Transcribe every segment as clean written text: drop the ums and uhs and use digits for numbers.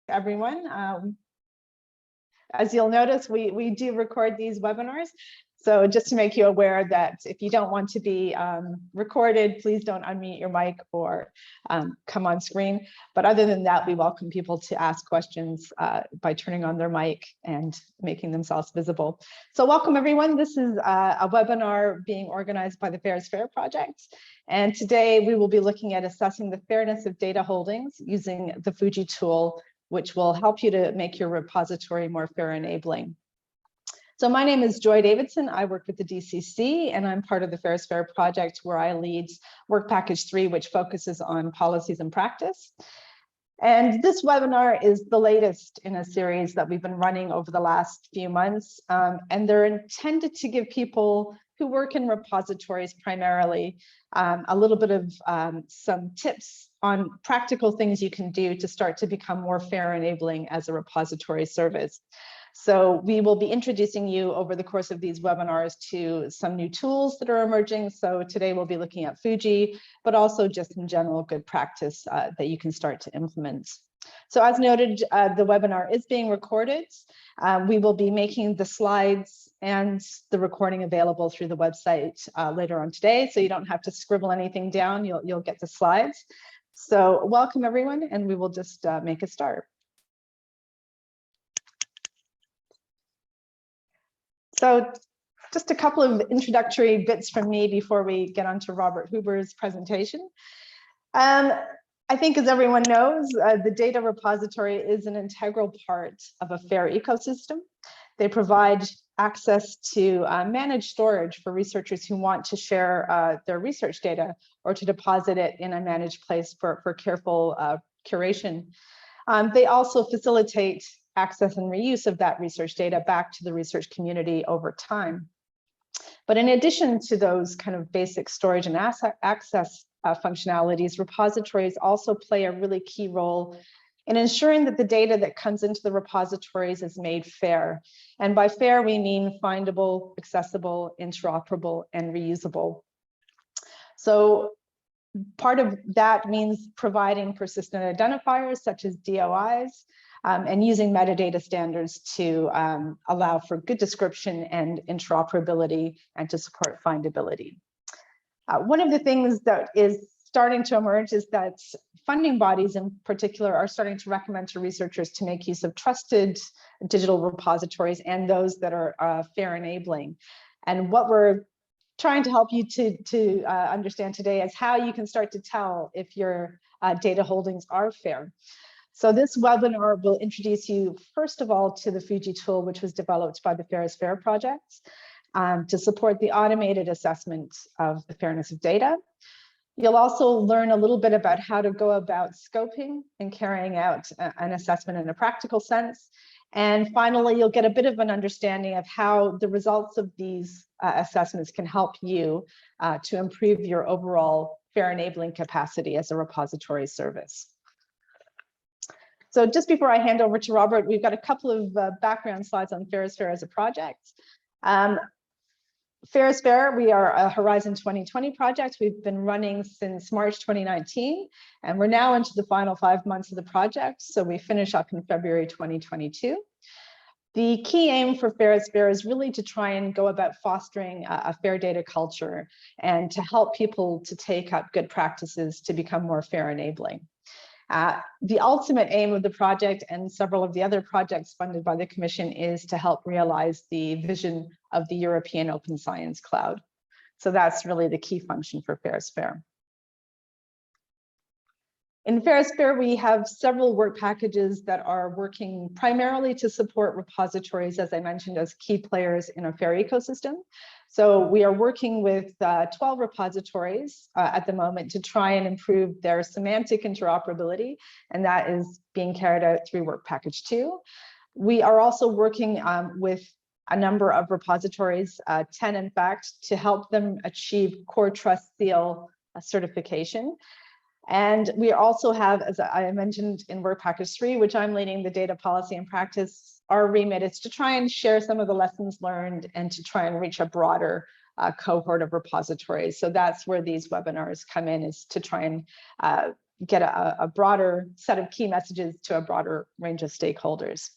everyone. As you'll notice, we do record these webinars. So just to make you aware that if you don't want to be recorded, please don't unmute your mic or come on screen. But other than that, we welcome people to ask questions by turning on their mic and making themselves visible. So welcome everyone. This is a webinar being organized by the Fairs Fair Project. And today we will be looking at assessing the fairness of data holdings using the FUJI tool, which will help you to make your repository more fair enabling. So my name is Joy Davidson. I work with the DCC and I'm part of the Fairs Fair Project where I lead Work Package 3, which focuses on policies and practice. And this webinar is the latest in a series that we've been running over the last few months. And they're intended to give people who work in repositories primarily a little bit of some tips on practical things you can do to start to become more fair enabling as a repository service. So we will be introducing you over the course of these webinars to some new tools that are emerging. So today we'll be looking at FUJI, but also just in general good practice that you can start to implement. So as noted, the webinar is being recorded. We will be making the slides and the recording available through the website later on today. So you don't have to scribble anything down, you'll get the slides. So welcome everyone, and we will just make a start. So just a couple of introductory bits from me before we get on to Robert Huber's presentation. I think as everyone knows, the data repository is an integral part of a FAIR ecosystem. They provide access to managed storage for researchers who want to share their research data or to deposit it in a managed place for careful curation. They also facilitate access and reuse of that research data back to the research community over time. But in addition to those kind of basic storage and access functionalities, repositories also play a really key role in ensuring that the data that comes into the repositories is made fair. And by fair, we mean findable, accessible, interoperable, and reusable. So part of that means providing persistent identifiers such as DOIs, and using metadata standards to allow for good description and interoperability and to support findability. One of the things that is starting to emerge is that funding bodies in particular are starting to recommend to researchers to make use of trusted digital repositories and those that are fair enabling. And what we're trying to help you to understand today is how you can start to tell if your data holdings are fair. So this webinar will introduce you, first of all, to the FUJI tool, which was developed by the Fairs Fair Project to support the automated assessment of the fairness of data. You'll also learn a little bit about how to go about scoping and carrying out an assessment in a practical sense. And finally, you'll get a bit of an understanding of how the results of these assessments can help you to improve your overall fair enabling capacity as a repository service. So just before I hand over to Robert, we've got a couple of background slides on Fairs Fair as a project. Fairs Fair, we are a Horizon 2020 project. We've been running since March 2019, and we're now into the final 5 months of the project. So we finish up in February 2022. The key aim for Fairs Fair is really to try and go about fostering a fair data culture and to help people to take up good practices to become more fair enabling. The ultimate aim of the project and several of the other projects funded by the Commission is to help realize the vision of the European Open Science Cloud. So that's really the key function for Fairs Fair. In Fairs Fair, we have several work packages that are working primarily to support repositories, as I mentioned, as key players in a fair ecosystem. So we are working with 12 repositories at the moment to try and improve their semantic interoperability, and that is being carried out through Work Package 2. We are also working with a number of repositories, 10 in fact, to help them achieve Core Trust Seal certification. And we also have, as I mentioned in Work Package 3, which I'm leading the data policy and practice, our remit is to try and share some of the lessons learned and to try and reach a broader cohort of repositories. So that's where these webinars come in, is to try and get a broader set of key messages to a broader range of stakeholders.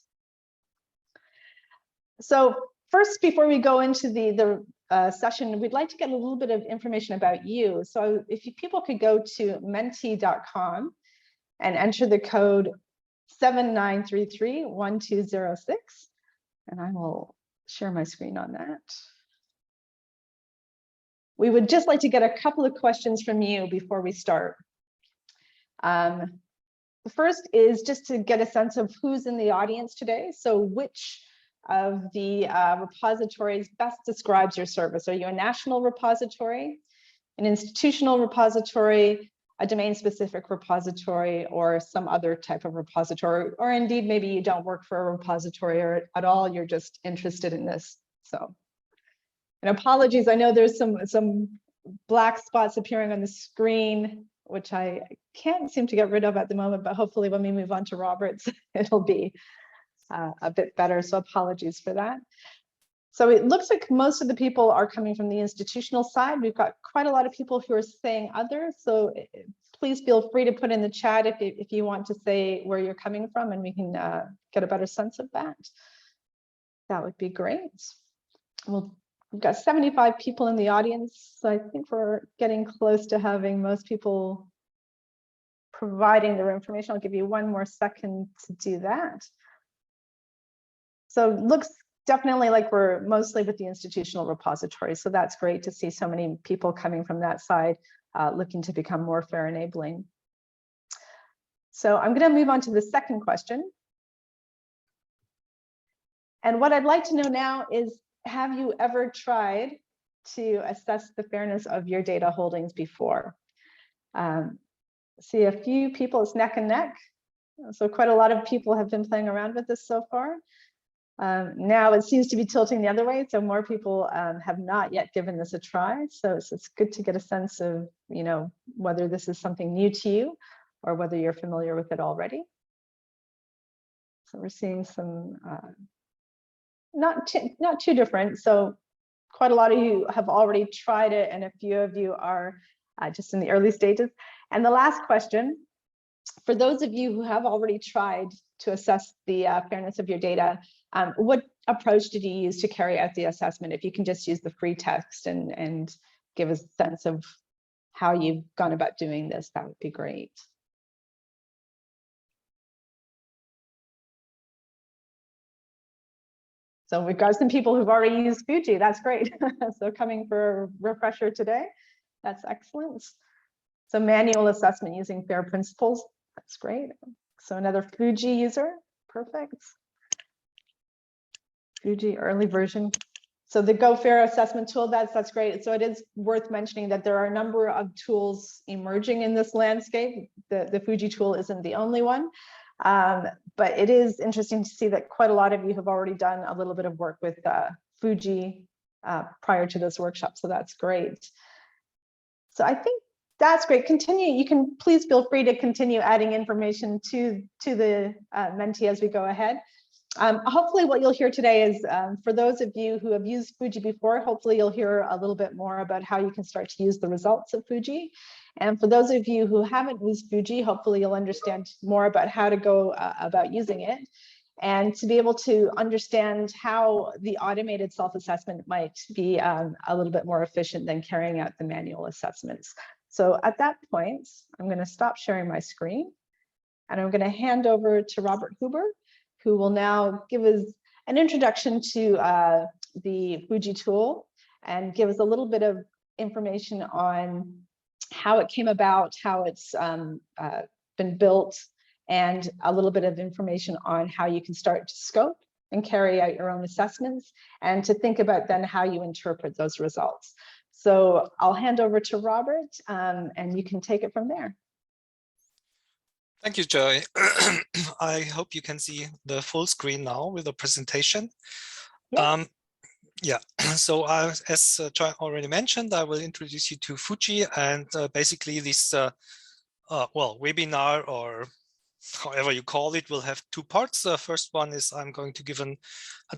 So first, before we go into the session, we'd like to get a little bit of information about you. So if people could go to menti.com and enter the code 79331206, and I will share my screen on that. We would just like to get a couple of questions from you before we start. The first is just to get a sense of who's in the audience today. So which of the repositories best describes your service? Are you a national repository, an institutional repository, a domain-specific repository, or some other type of repository? Or indeed, maybe you don't work for a repository or at all, you're just interested in this. So, and apologies, I know there's some black spots appearing on the screen, which I can't seem to get rid of at the moment, but hopefully when we move on to Robert's, it'll be a bit better, so apologies for that. So it looks like most of the people are coming from the institutional side. We've got quite a lot of people who are saying other, so please feel free to put in the chat if you want to say where you're coming from, and we can get a better sense of that. That would be great. Well, we've got 75 people in the audience, so I think we're getting close to having most people providing their information. I'll give you one more second to do that. So it looks definitely like we're mostly with the institutional repository. So that's great to see so many people coming from that side, looking to become more FAIR enabling. So I'm going to move on to the second question. And what I'd like to know now is, have you ever tried to assess the fairness of your data holdings before? See a few people, it's neck and neck. So quite a lot of people have been playing around with this so far. Now it seems to be tilting the other way, so more people have not yet given this a try. So it's good to get a sense of, you know, whether this is something new to you or whether you're familiar with it already. So we're seeing some not too different. So quite a lot of you have already tried it, and a few of you are just in the early stages. And the last question, for those of you who have already tried to assess the fairness of your data, what approach did you use to carry out the assessment? If you can just use the free text and give us a sense of how you've gone about doing this, that would be great. So we've got some people who've already used FUJI, that's great. So coming for a refresher today, that's excellent. So manual assessment using FAIR principles, that's great. So another FUJI user, perfect. FUJI early version. So the Go FAIR assessment tool, that's great. So it is worth mentioning that there are a number of tools emerging in this landscape. The FUJI tool isn't the only one. But it is interesting to see that quite a lot of you have already done a little bit of work with FUJI prior to this workshop, so that's great. So I think that's great. Continue. You can please feel free to continue adding information to the Menti as we go ahead. Hopefully what you'll hear today is, for those of you who have used FUJI before, hopefully you'll hear a little bit more about how you can start to use the results of FUJI. And for those of you who haven't used FUJI, hopefully you'll understand more about how to go about using it, and to be able to understand how the automated self-assessment might be a little bit more efficient than carrying out the manual assessments. So at that point, I'm going to stop sharing my screen, and I'm going to hand over to Robert Huber, who will now give us an introduction to the FUJI tool and give us a little bit of information on how it came about, how it's been built, and a little bit of information on how you can start to scope and carry out your own assessments, and to think about then how you interpret those results. So I'll hand over to Robert, and you can take it from there. Thank you, Joy. I hope you can see the full screen now with the presentation. Yeah. Yeah, so as Joy already mentioned, I will introduce you to FUJI, and basically this webinar, or however you call it, will have two parts. The first one is I'm going to give a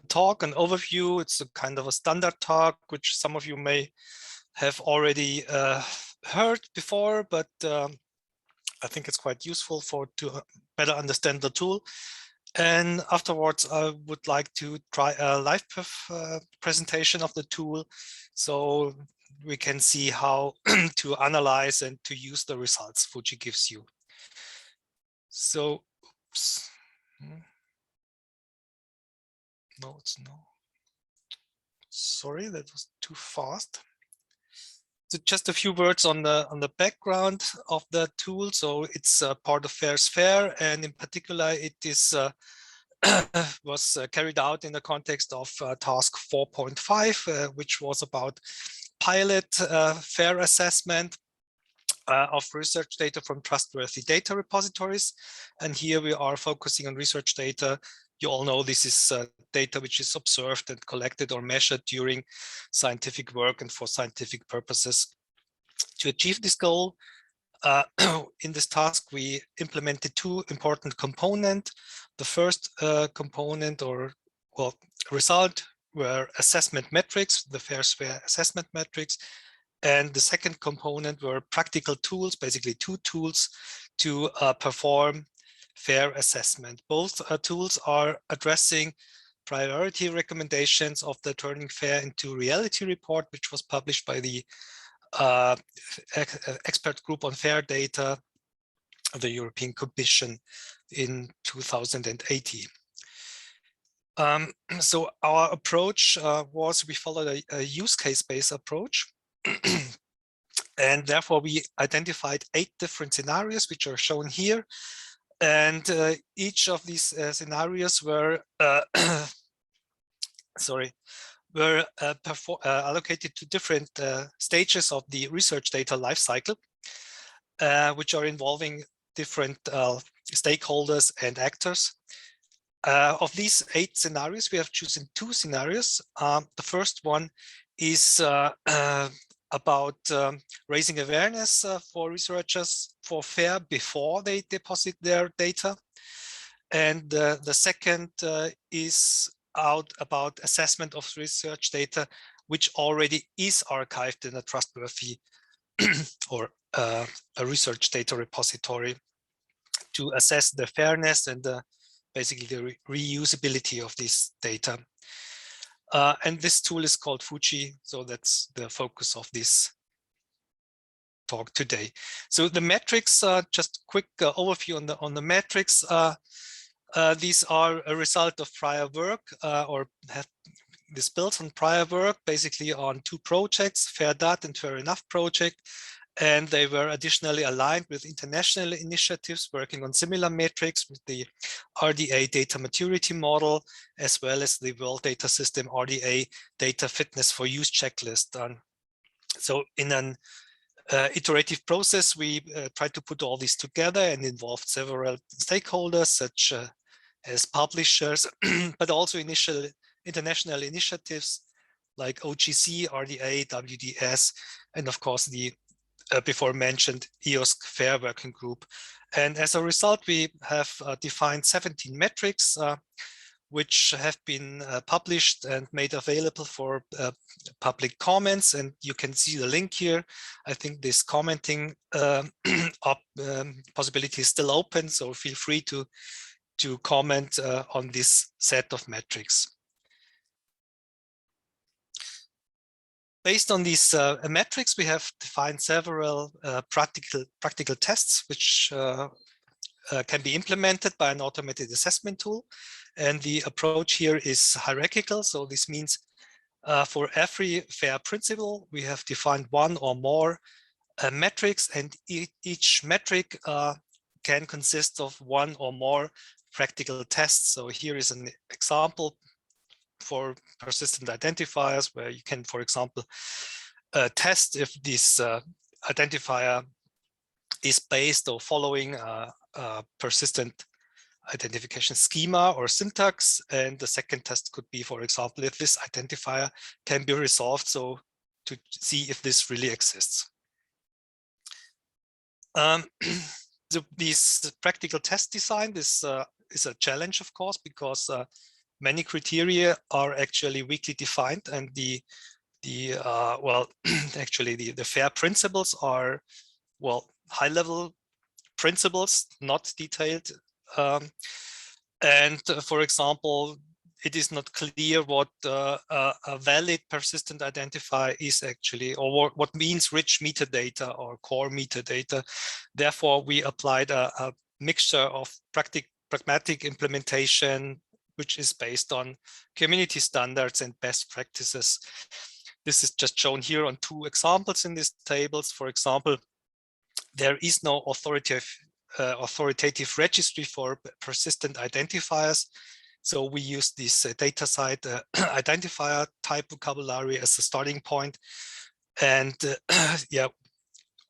talk, an overview. It's a kind of a standard talk, which some of you may have already heard before, but I think it's quite useful to better understand the tool. And afterwards, I would like to try a live presentation of the tool, so we can see how to analyze and to use the results FUJI gives you. So, oops. No, it's no. Sorry, that was too fast. So just a few words on the background of the tool. So it's part of FAIR's FAIR, and in particular, it is was carried out in the context of task 4.5, which was about pilot FAIR assessment of research data from trustworthy data repositories. And here we are focusing on research data. You all know this is data which is observed and collected or measured during scientific work and for scientific purposes. To achieve this goal, in this task, we implemented two important components. The first component or result were assessment metrics, the FAIR's FAIR assessment metrics. And the second component were practical tools, basically two tools to perform FAIR assessment. Both tools are addressing priority recommendations of the Turning FAIR into Reality report, which was published by the expert group on FAIR data of the European Commission in 2018. So our approach was we followed a use case-based approach. And therefore, we identified 8 different scenarios, which are shown here. And each of these scenarios were, were allocated to different stages of the research data lifecycle, which are involving different stakeholders and actors. Of these 8 scenarios, we have chosen 2 scenarios. The first one is about raising awareness for researchers for FAIR before they deposit their data. And the second is about assessment of research data, which already is archived in a trustworthy or a research data repository to assess the fairness and basically the reusability of this data. And this tool is called FUJI, so that's the focus of this talk today. So the metrics, just quick overview on the metrics. These are a result of prior work, or have this built on prior work, basically on 2 projects, FAIRDAT and FAIRENOUGH project. And they were additionally aligned with international initiatives working on similar metrics with the RDA data maturity model, as well as the World Data System RDA data fitness for use checklist. So in an iterative process, we tried to put all these together and involved several stakeholders, such as publishers, but also international initiatives like OGC, RDA, WDS, and of course the before mentioned EOSC FAIR working group. And as a result, we have defined 17 metrics, which have been published and made available for public comments. And you can see the link here. I think this commenting possibility is still open, so feel free to comment on this set of metrics. Based on these metrics, we have defined several practical tests, which can be implemented by an automated assessment tool. And the approach here is hierarchical. So this means for every FAIR principle, we have defined 1 or more metrics, and each metric can consist of 1 or more practical tests. So here is an example for persistent identifiers, where you can, for example, test if this identifier is based or following a persistent identification schema or syntax. And the second test could be, for example, if this identifier can be resolved, so to see if this really exists. So this practical test design is a challenge, of course, because many criteria are actually weakly defined, and actually the FAIR principles are high-level principles, not detailed. And for example, it is not clear what a valid persistent identifier is actually, or what means rich metadata or core metadata. Therefore, we applied a mixture of pragmatic implementation, which is based on community standards and best practices. This is just shown here on 2 examples in these tables. For example, there is no authoritative registry for persistent identifiers. So we use this data site identifier type vocabulary as a starting point, and yeah,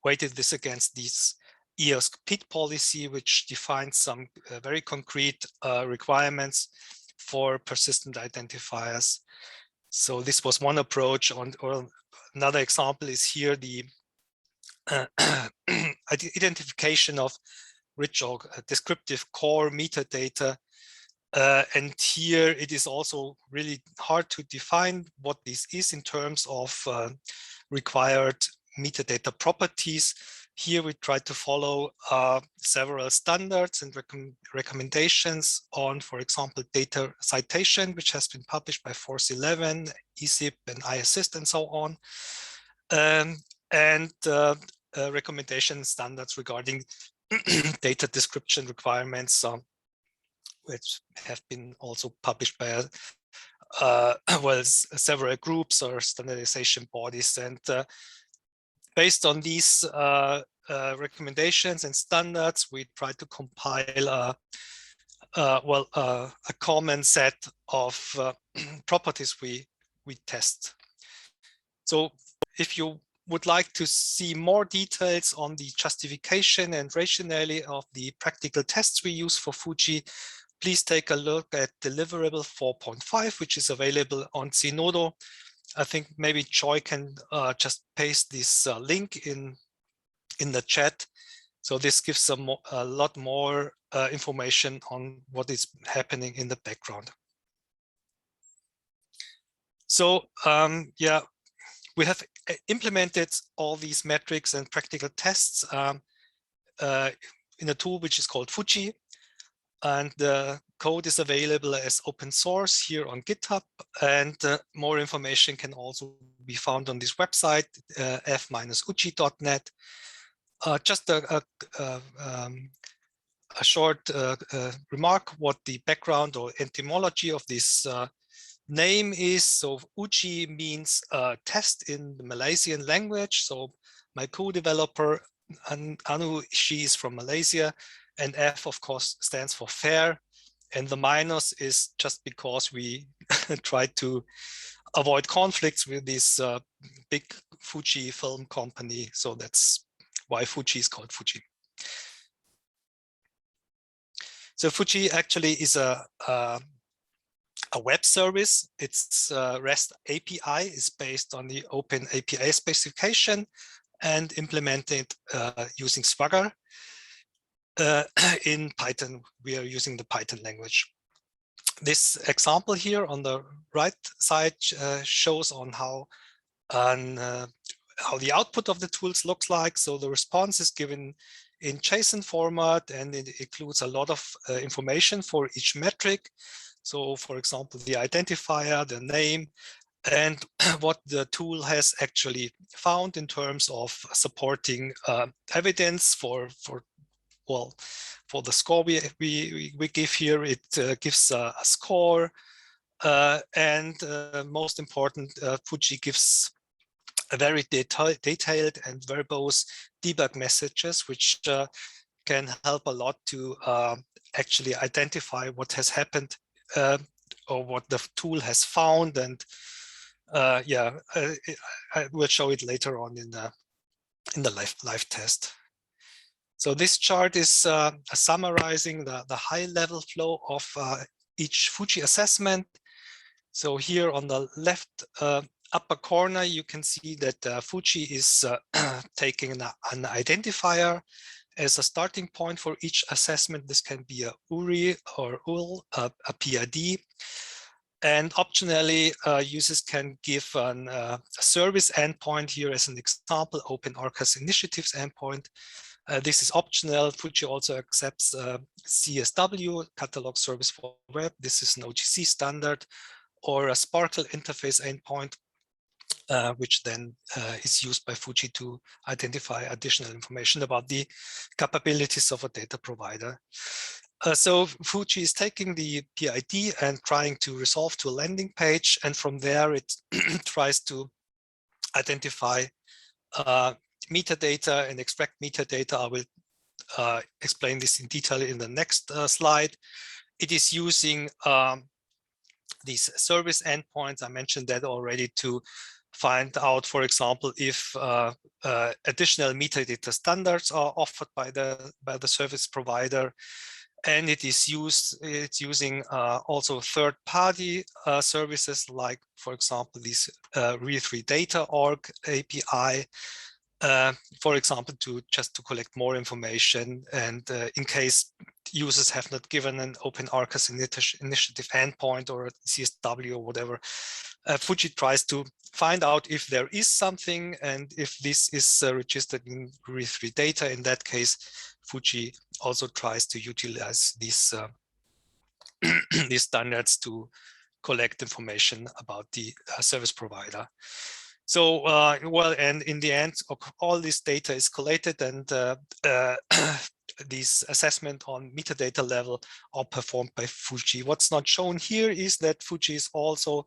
weighted this against this EOSC PID policy, which defines some very concrete requirements for persistent identifiers. So this was one approach. Or another example is here the identification of rich or descriptive core metadata. And here it is also really hard to define what this is in terms of required metadata properties. Here we try to follow several standards and recommendations on, for example, data citation, which has been published by Force 11, ESIP, and iAssist, and so on. And recommendation standards regarding data description requirements, which have been also published by well, several groups or standardization bodies. And based on these recommendations and standards, we try to compile a common set of properties we test. So if you would like to see more details on the justification and rationale of the practical tests we use for FUJI, please take a look at deliverable 4.5, which is available on Zenodo. I think maybe Joy can just paste this link in the chat. So this gives a lot more information on what is happening in the background. So yeah, we have implemented all these metrics and practical tests in a tool which is called FUJI. And the code is available as open source here on GitHub, and more information can also be found on this website, f-uji.net. Just a short remark what the background or etymology of this name is. So FUJI means test in the Malaysian language. So my co-developer Anu, she is from Malaysia, and F of course stands for fair, and the minus is just because we try to avoid conflicts with this big Fuji film company. So that's why FUJI is called FUJI. So FUJI actually is a web service. Its REST API is based on the Open API specification and implemented using Swagger. In Python, we are using the Python language. This example here on the right side shows on how the output of the tools looks like. So the response is given in JSON format, and it includes a lot of information for each metric. So for example, the identifier, the name, and what the tool has actually found in terms of supporting evidence for the score we give here. It gives a score, and most important, FUJI gives a very detailed and verbose debug messages, which can help a lot to actually identify what has happened or what the tool has found. And yeah, I will show it later on in the live test. So this chart is summarizing the high-level flow of each FUJI assessment. So here on the left upper corner, you can see that FUJI is taking an identifier as a starting point for each assessment. This can be a URI or UL, a PID. And optionally, users can give a service endpoint here as an example, Open Orcas Initiatives endpoint. This is optional. FUJI also accepts CSW, Catalog Service for Web. This is an OGC standard, or a Sparkle interface endpoint, which then is used by FUJI to identify additional information about the capabilities of a data provider. So FUJI is taking the PID and trying to resolve to a landing page, and from there it tries to identify metadata and extract metadata. I will explain this in detail in the next slide. It is using these service endpoints, I mentioned that already, to find out, for example, if additional metadata standards are offered by the service provider. And it's using also third-party services, like, for example, this re3data.org API, for example, just to collect more information, and in case users have not given an Open Arcus initiative endpoint or a CSW or whatever, FUJI tries to find out if there is something, and if this is registered in re3data. In that case, FUJI also tries to utilize these these standards to collect information about the service provider. So, well, and in the end, all this data is collated, and this assessment on metadata level are performed by FUJI. What's not shown here is that FUJI is also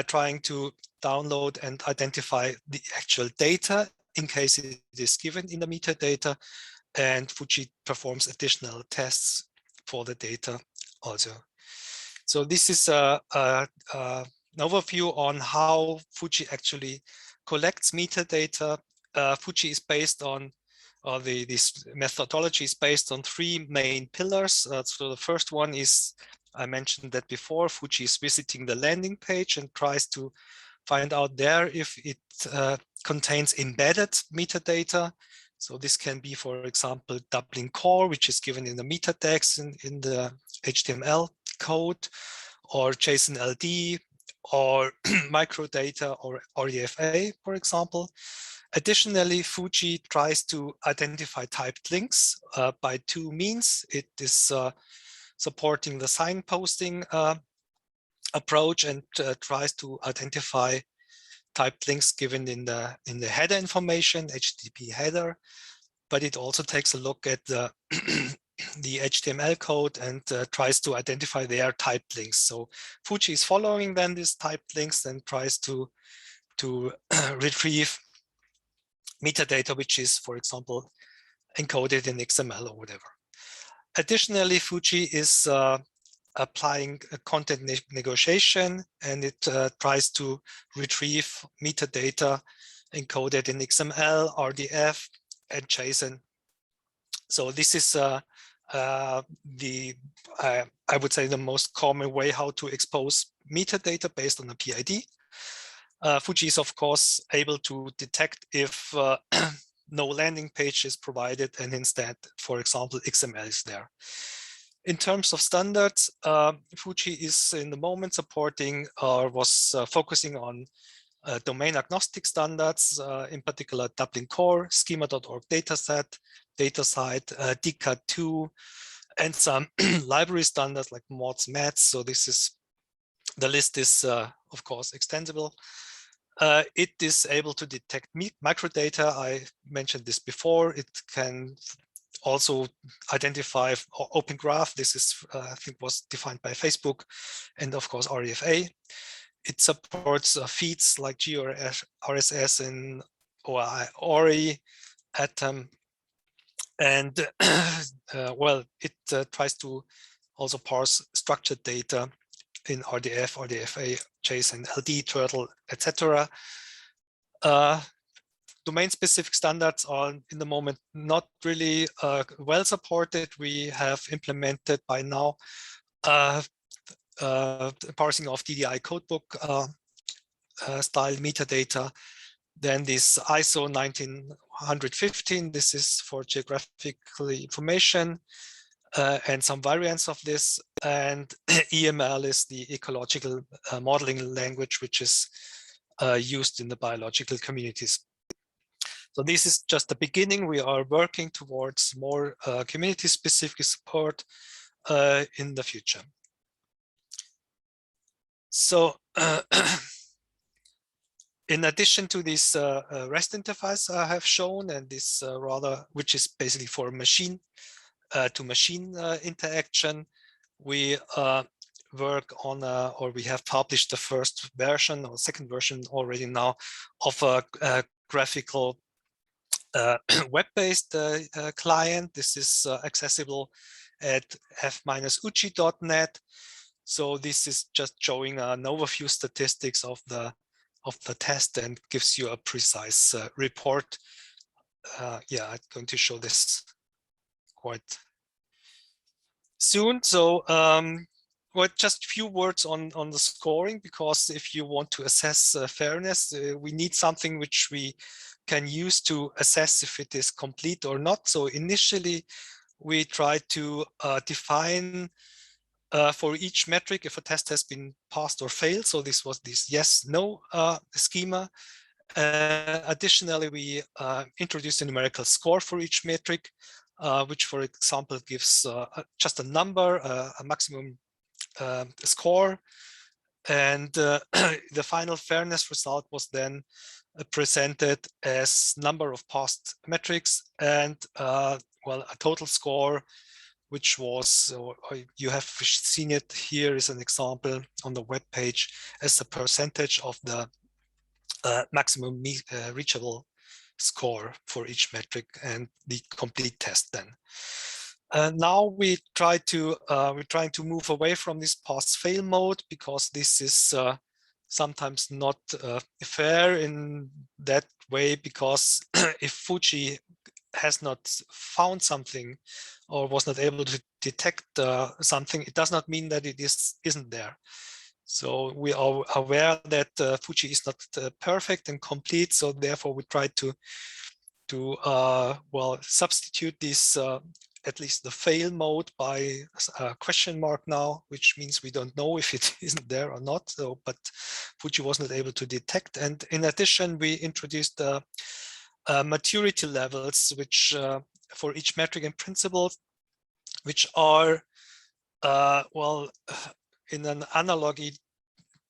trying to download and identify the actual data in case it is given in the metadata, and FUJI performs additional tests for the data also. So this is an overview on how FUJI actually collects metadata. FUJI is based on, this methodology is based on three main pillars. So the first one is, I mentioned that before, FUJI is visiting the landing page and tries to find out there if it contains embedded metadata. So this can be, for example, Dublin core, which is given in the meta tags in the HTML code, or JSON LD, or microdata, or REFA, for example. Additionally, FUJI tries to identify typed links by two means. It is supporting the signposting approach, and tries to identify typed links given in the header information, HTTP header, but it also takes a look at the the HTML code and tries to identify their typed links. So FUJI is following then these typed links and tries to retrieve metadata which is, for example, encoded in XML or whatever. Additionally, FUJI is applying a content negotiation, and it tries to retrieve metadata encoded in XML, RDF, and JSON. So this is I would say the most common way how to expose metadata based on a PID. FUJI is, of course, able to detect if no landing page is provided, and instead, for example, XML is there. In terms of standards, FUJI is in the moment supporting, or was focusing on domain agnostic standards, in particular Dublin core, schema.org dataset, DataSite, DCAT2, and some library standards like MODS, MATS. So this is, the list is of course extensible. It is able to detect microdata. I mentioned this before. It can also identify Open Graph. This is, I think, was defined by Facebook, and of course REFA. It supports feeds like GRSS and ORI, Atom, and well, it tries to also parse structured data in RDF, RDFA, JSON, LD, Turtle, etc. Domain-specific standards are in the moment not really well supported. We have implemented by now parsing of DDI codebook style metadata. Then this ISO 19115, this is for geographical information, and some variants of this. And EML is the ecological modeling language, which is used in the biological communities. So this is just the beginning. We are working towards more community-specific support in the future. So in addition to this REST interface I have shown, and this which is basically for machine to machine interaction, we work on or we have published the first version or second version already now of a graphical web-based client. This is accessible at f-uji.net. So this is just showing an overview statistics of the test and gives you a precise report. Yeah, I'm going to show this quite soon. So well, just a few words on the scoring, because if you want to assess fairness, we need something which we can use to assess if it is complete or not. So initially, we try to define for each metric if a test has been passed or failed. So this was this yes/no schema. Additionally, we introduced a numerical score for each metric, which, for example, gives just a number, a maximum score. And the final fairness result was then presented as number of passed metrics and well, a total score, which was, you have seen it here is an example on the web page as a percentage of the maximum reachable score for each metric and the complete test then. Now we're trying to move away from this pass-fail mode, because this is sometimes not fair in that way, because if FUJI has not found something or was not able to detect something, it does not mean that it isn't there. So we are aware that FUJI is not perfect and complete. So therefore, we try to well, substitute this at least the fail mode by a question mark now, which means we don't know if it isn't there or not. So, but FUJI was not able to detect. And in addition, we introduced maturity levels, which for each metric in principle, which are well, in an analogy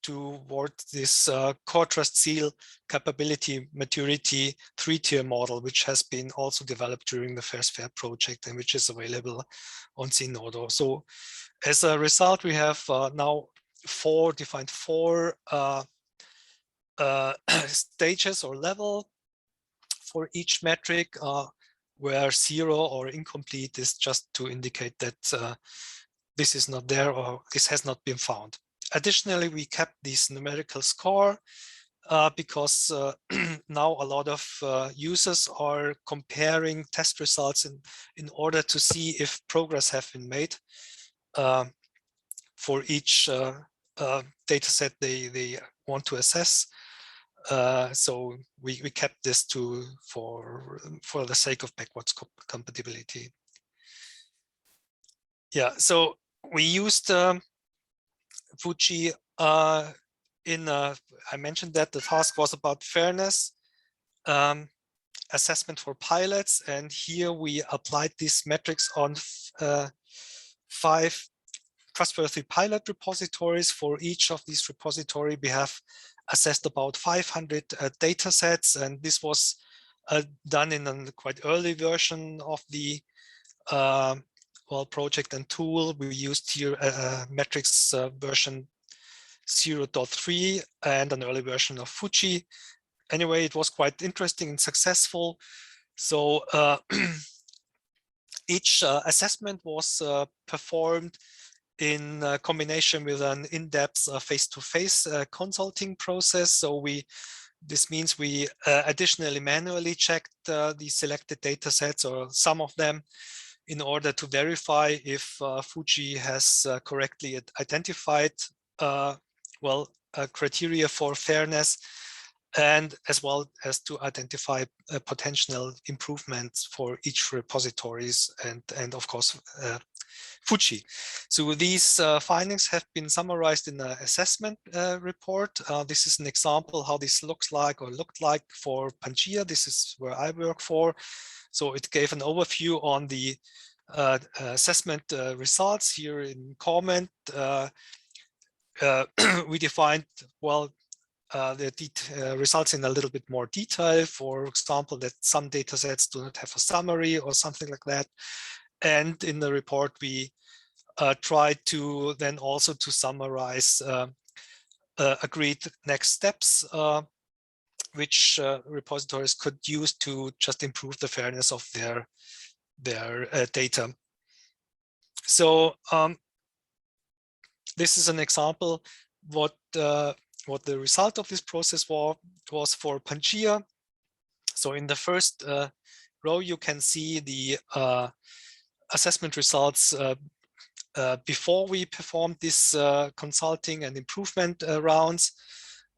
towards this core trust seal capability maturity 3-tier model, which has been also developed during the First Fair project and which is available on Zenodo. So as a result, we have now defined four stages or level for each metric, where 0 or incomplete is just to indicate that this is not there or this has not been found. Additionally, we kept this numerical score because now a lot of users are comparing test results in order to see if progress have been made for each data set they want to assess. So we kept this for the sake of backwards compatibility. Yeah, so we used FUJI I mentioned that the task was about fairness assessment for pilots, and here we applied these metrics on 5 trustworthy pilot repositories. For each of these repositories, we have assessed about 500 data sets, and this was done in a quite early version of the well, project and tool. We used here metrics version 0.3 and an early version of FUJI. Anyway, it was quite interesting and successful. So each assessment was performed in combination with an in-depth face-to-face consulting process. So this means we additionally manually checked the selected data sets or some of them in order to verify if FUJI has correctly identified well, criteria for fairness, and as well as to identify potential improvements for each repositories and of course FUJI. So these findings have been summarized in the assessment report. This is an example how this looks like or looked like for Pangaea. This is where I work for. So it gave an overview on the assessment results here in comment. We defined, well, the results in a little bit more detail. For example, that some data sets do not have a summary or something like that. And in the report, we tried to then also to summarize agreed next steps, which repositories could use to just improve the fairness of their data. So this is an example what the result of this process was for Pangaea. So in the first row, you can see the assessment results before we performed this consulting and improvement rounds.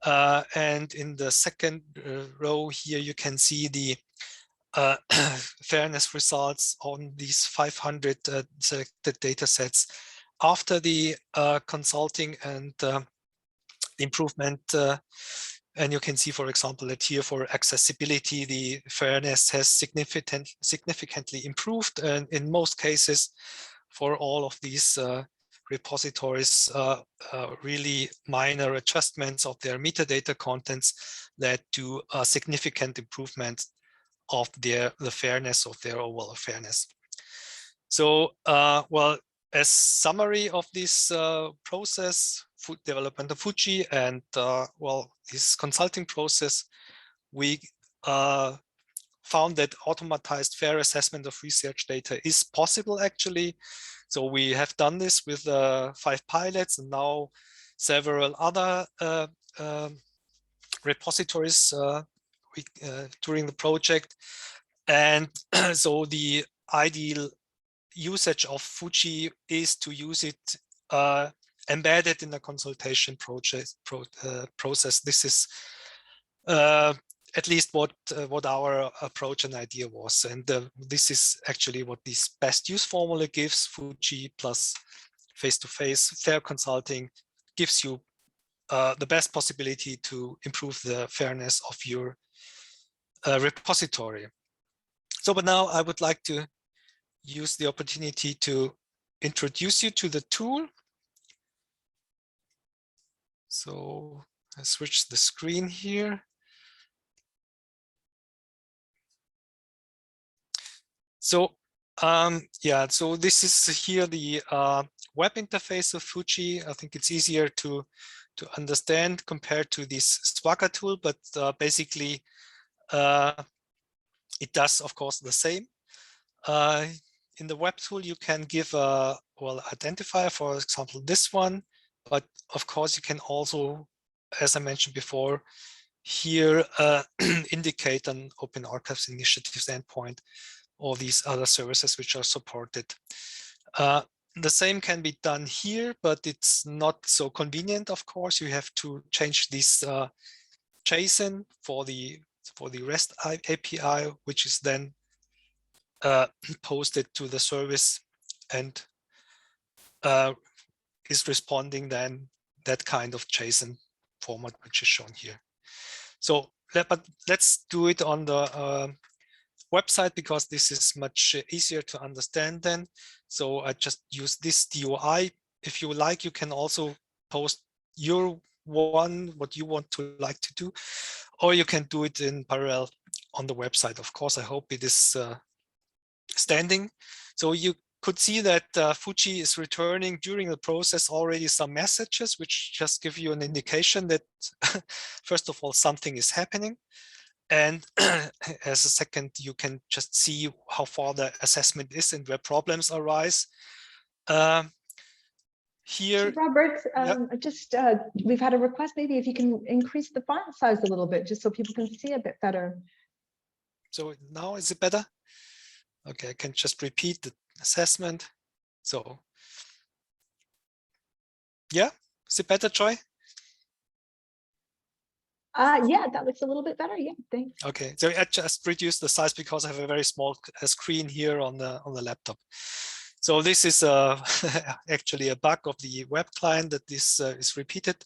And in the second row here, you can see the fairness results on these 500 selected data sets after the consulting and improvement. And you can see, for example, that here for accessibility, the fairness has significantly improved. And in most cases, for all of these repositories, really minor adjustments of their metadata contents led to a significant improvement of the fairness of their overall fairness. So, well, as summary of this process, development of FUJI, and well, this consulting process, we found that automatized fair assessment of research data is possible actually. So we have done this with 5 pilots and now several other repositories during the project. And so the ideal usage of FUJI is to use it embedded in the consultation process. This is at least what our approach and idea was, and this is actually what this best use formula gives. FUJI plus face-to-face fair consulting gives you the best possibility to improve the fairness of your repository. So, but now I would like to use the opportunity to introduce you to the tool. So I switch the screen here. So yeah, so this is here the web interface of FUJI. I think it's easier to understand compared to this Swagger tool, but basically it does, of course, the same. In the web tool, you can give a identifier, for example, this one, but of course you can also, as I mentioned before, here indicate an Open Archives Initiatives endpoint or these other services which are supported. The same can be done here, but it's not so convenient. Of course, you have to change this JSON for the REST API, which is then posted to the service and is responding then that kind of JSON format, which is shown here. So, but let's do it on the website because this is much easier to understand then. So I just use this DOI. If you like, you can also post your what you want to like to do, or you can do it in parallel on the website. Of course, I hope it is standing. So you could see that FUJI is returning during the process already some messages, which just give you an indication that first of all, something is happening. And as a second, you can just see how far the assessment is and where problems arise. Here, so Robert, yeah. We've had a request, maybe if you can increase the font size a little bit, just so people can see a bit better. So now is it better? Okay, I can just repeat the assessment. So, yeah, is it better, Joy? Yeah, that looks a little bit better. Yeah, thanks. Okay, so I just reduced the size because I have a very small screen here on the laptop. So this is actually a bug of the web client that this is repeated.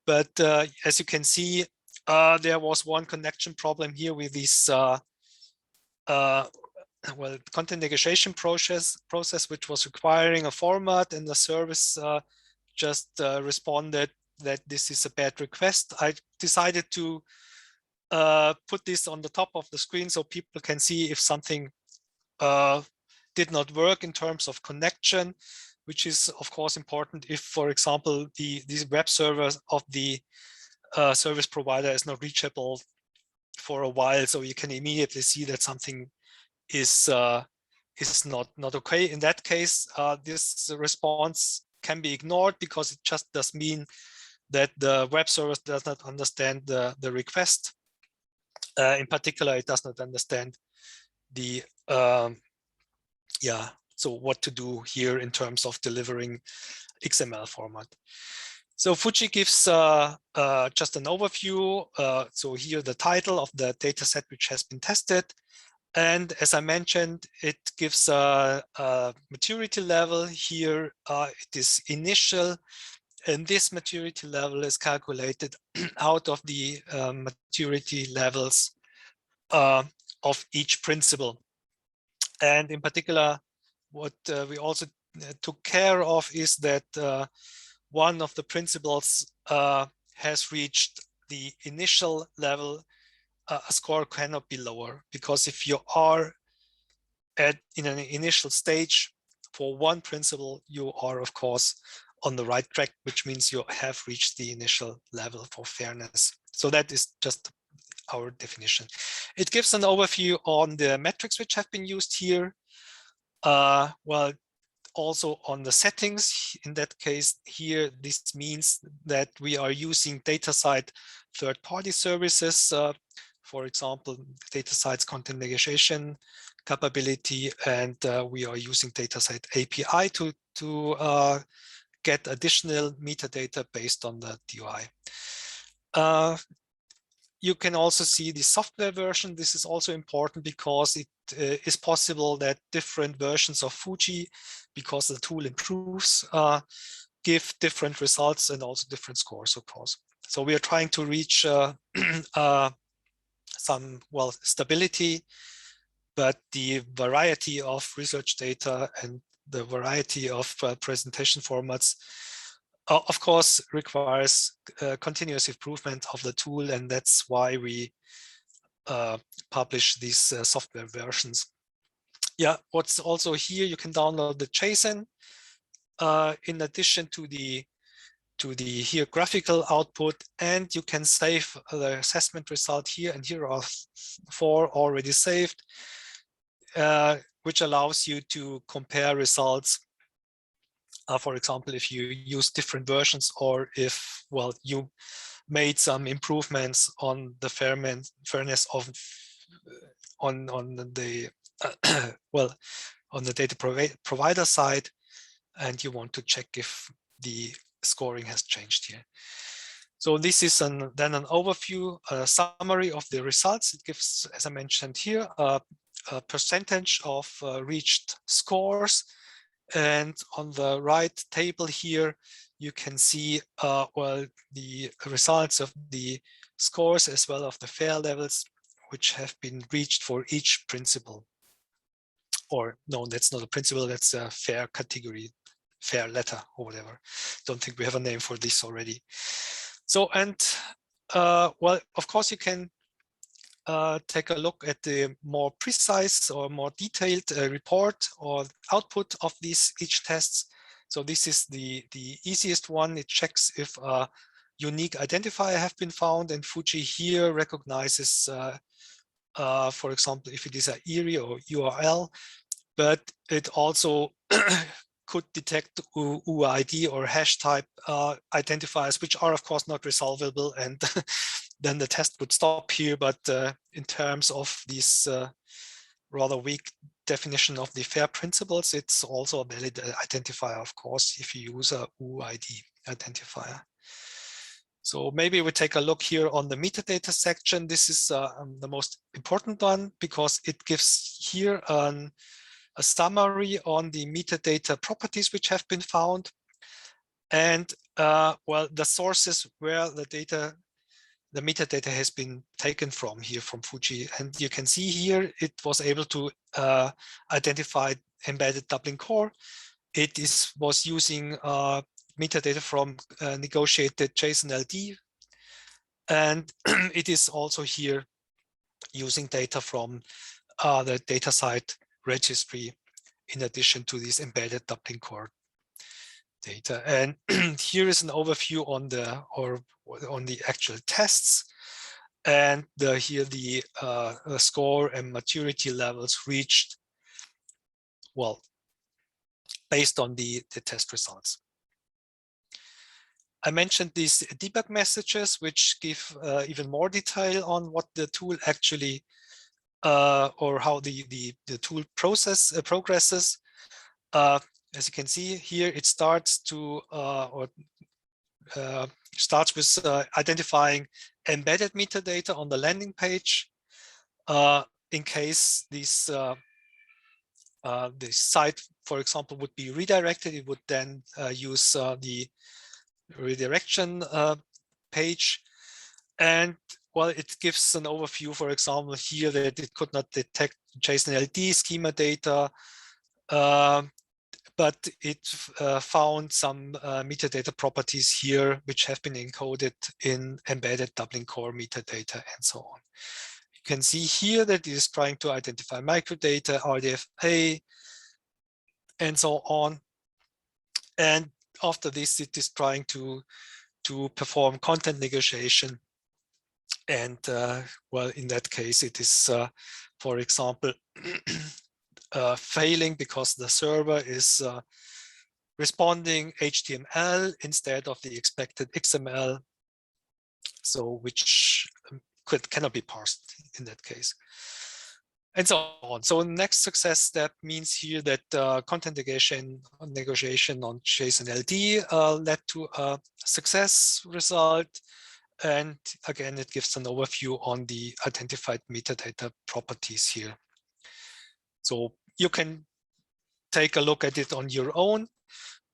But as you can see, there was one connection problem here with this content negotiation process, which was requiring a format, and the service just responded that this is a bad request. I decided to put this on the top of the screen so people can see if something did not work in terms of connection, which is of course important if, for example, these web servers of the service provider is not reachable for a while. So you can immediately see that something is not okay. In that case, this response can be ignored because it just does mean that the web service does not understand the request. In particular, it does not understand the so what to do here in terms of delivering XML format. So FUJI gives just an overview. So here the title of the data set which has been tested. And as I mentioned, it gives a maturity level. Here it is initial, and this maturity level is calculated out of the maturity levels of each principle. And in particular, what we also took care of is that one of the principles has reached the initial level. A score cannot be lower, because if you are in an initial stage for one principle, you are of course on the right track, which means you have reached the initial level for fairness. So that is just our definition. It gives an overview on the metrics which have been used here. Well, also on the settings. In that case here, this means that we are using DataSite third-party services. For example, DataSite's content negotiation capability, and we are using DataSite API to get additional metadata based on the DOI. You can also see the software version. This is also important because it is possible that different versions of FUJI, because the tool improves, give different results and also different scores, of course. So we are trying to reach some, well, stability, but the variety of research data and the variety of presentation formats of course requires continuous improvement of the tool, and that's why we publish these software versions. Yeah, what's also here, you can download the JSON in addition to the here graphical output, and you can save the assessment result here, and here are 4 already saved, which allows you to compare results. For example, if you use different versions, or if, well, you made some improvements on the fairness of on the well, on the data provider side, and you want to check if the scoring has changed here. So this is then an overview, a summary of the results. It gives, as I mentioned here, a percentage of reached scores. And on the right table here, you can see well, the results of the scores as well as the fair levels, which have been reached for each principle. Or no, that's not a principle, that's a fair category, fair letter or whatever. Don't think we have a name for this already. So, and well, of course you can take a look at the more precise or more detailed report or output of each tests. So this is the easiest one. It checks if a unique identifier have been found, and FUJI here recognizes, for example, if it is an IRI or URL, but it also could detect UID or hash type identifiers, which are of course not resolvable, and then the test would stop here. But in terms of this rather weak definition of the fair principles, it's also a valid identifier, of course, if you use a UID identifier. So maybe we take a look here on the metadata section. This is the most important one, because it gives here a summary on the metadata properties which have been found, and well, the sources where the metadata has been taken from here from FUJI. And you can see here it was able to identify embedded Dublin core. It was using metadata from negotiated JSON LD, and it is also here using data from the DataCite registry in addition to this embedded Dublin core data. And here is an overview on the actual tests, and here the score and maturity levels reached, well, based on the test results. I mentioned these debug messages, which give even more detail on what the tool actually or how the tool progresses. As you can see here, it starts to starts with identifying embedded metadata on the landing page. In case this site, for example, would be redirected, it would then use the redirection page. And well, it gives an overview, for example, here that it could not detect JSON LD schema data, but it found some metadata properties here which have been encoded in embedded Dublin core metadata and so on. You can see here that it is trying to identify microdata, RDFA, and so on. And after this, it is trying to perform content negotiation. And well, in that case, it is, for example, failing because the server is responding HTML instead of the expected XML, so which cannot be parsed in that case, and so on. So next success step means here that content negotiation on JSON LD led to a success result. And again, it gives an overview on the identified metadata properties here. So you can take a look at it on your own.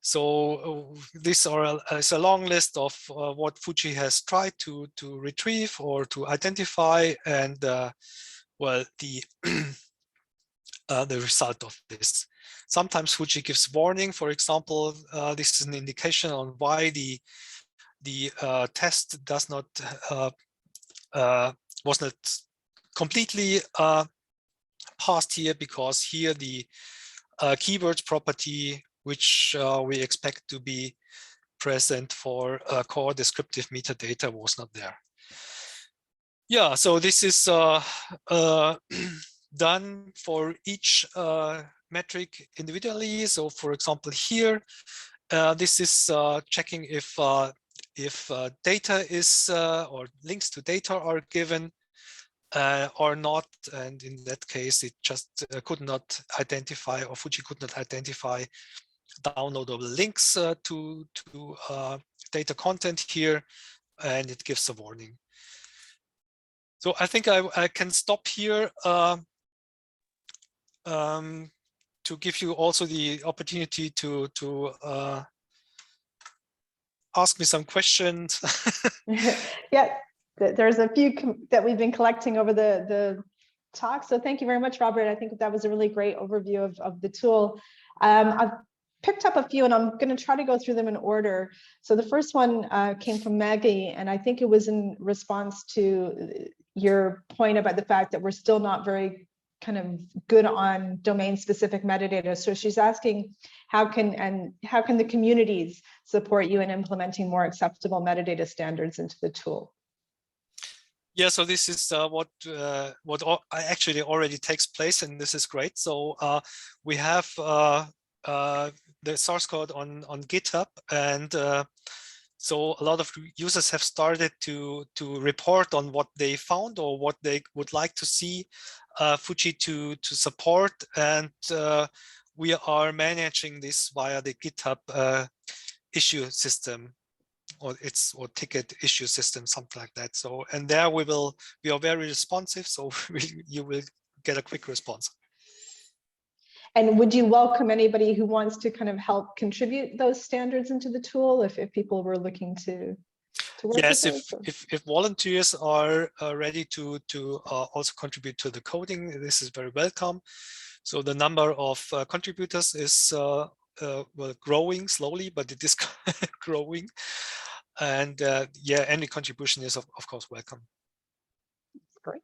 So this is a long list of what FUJI has tried to retrieve or to identify, and well, the result of this. Sometimes FUJI gives warning. For example, this is an indication on why the test was not completely passed here, because here the keywords property, which we expect to be present for core descriptive metadata, was not there. Yeah, so this is done for each metric individually. So for example, here, this is checking if data is or links to data are given or not, and in that case it just could not identify, or FUJI could not identify downloadable links to data content here, and it gives a warning. So I think I can stop here to give you also the opportunity to ask me some questions. Yeah, there's a few that we've been collecting over the talk. So thank you very much, Robert. I think that was a really great overview of the tool. I've picked up a few, and I'm going to try to go through them in order. So the first one came from Maggie, and I think it was in response to your point about the fact that we're still not very kind of good on domain-specific metadata. So she's asking, how can the communities support you in implementing more acceptable metadata standards into the tool? Yeah, so this is what actually already takes place, and this is great. So we have the source code on GitHub, and so a lot of users have started to report on what they found or what they would like to see FUJI to support, and we are managing this via the GitHub issue system, or ticket issue system, something like that. So, and there we are very responsive, so you will get a quick response. And would you welcome anybody who wants to kind of help contribute those standards into the tool if people were looking to work yes, with those? if volunteers are ready to also contribute to the coding, this is very welcome. So the number of contributors is well, growing slowly, but it is growing. And yeah, any contribution is of course welcome. Great.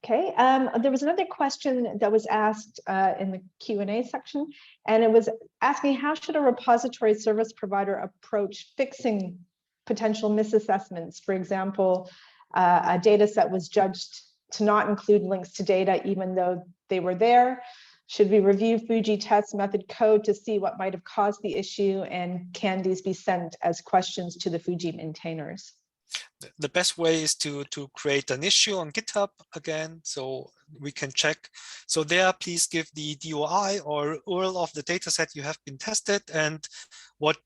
Okay, there was another question that was asked in the Q&A section, and it was asking, how should a repository service provider approach fixing potential misassessments? For example, a data set was judged to not include links to data even though they were there. Should we review FUJI test method code to see what might have caused the issue, and can these be sent as questions to the FUJI maintainers? The best way is to create an issue on GitHub again, so we can check. So there, please give the DOI or URL of the dataset you have been tested and what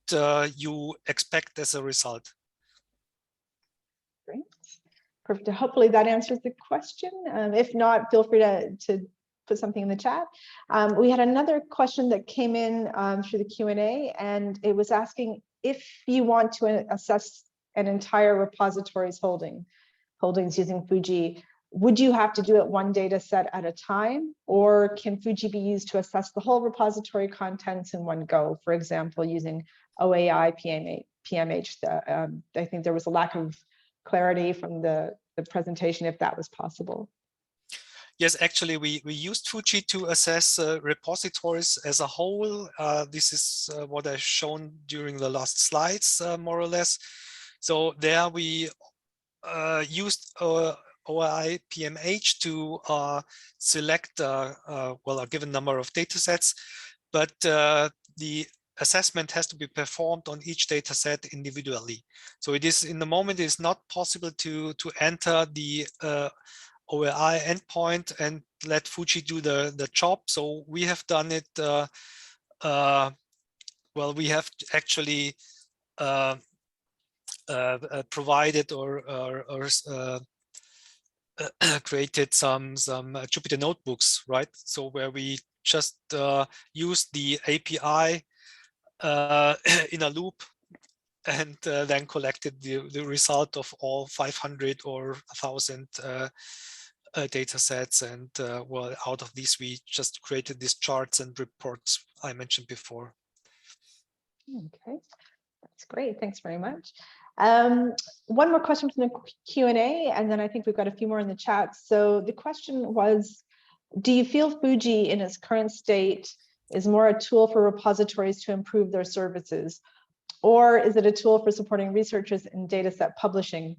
you expect as a result. Great, perfect. Hopefully that answers the question. If not, feel free to put something in the chat. We had another question that came in through the Q&A, and it was asking if you want to assess an entire repository's holdings using FUJI, would you have to do it one data set at a time, or can FUJI be used to assess the whole repository contents in one go? For example, using OAI, PMH. I think there was a lack of clarity from the presentation if that was possible. Yes, actually, we used FUJI to assess repositories as a whole. This is what I've shown during the last slides, more or less. So there we used OAI PMH to select well, a given number of data sets, but the assessment has to be performed on each data set individually. So it is, in the moment, it is not possible to enter the OAI endpoint and let FUJI do the job. So we have done it, well, we have actually provided or created some Jupyter notebooks, right? So where we just use the API in a loop and then collected the result of all 500 or 1,000 data sets, and well, out of these we just created these charts and reports I mentioned before. Okay, that's great. Thanks very much. One more question from the Q&A, and then I think we've got a few more in the chat. So the question was, do you feel FUJI in its current state is more a tool for repositories to improve their services, or is it a tool for supporting researchers in dataset publishing?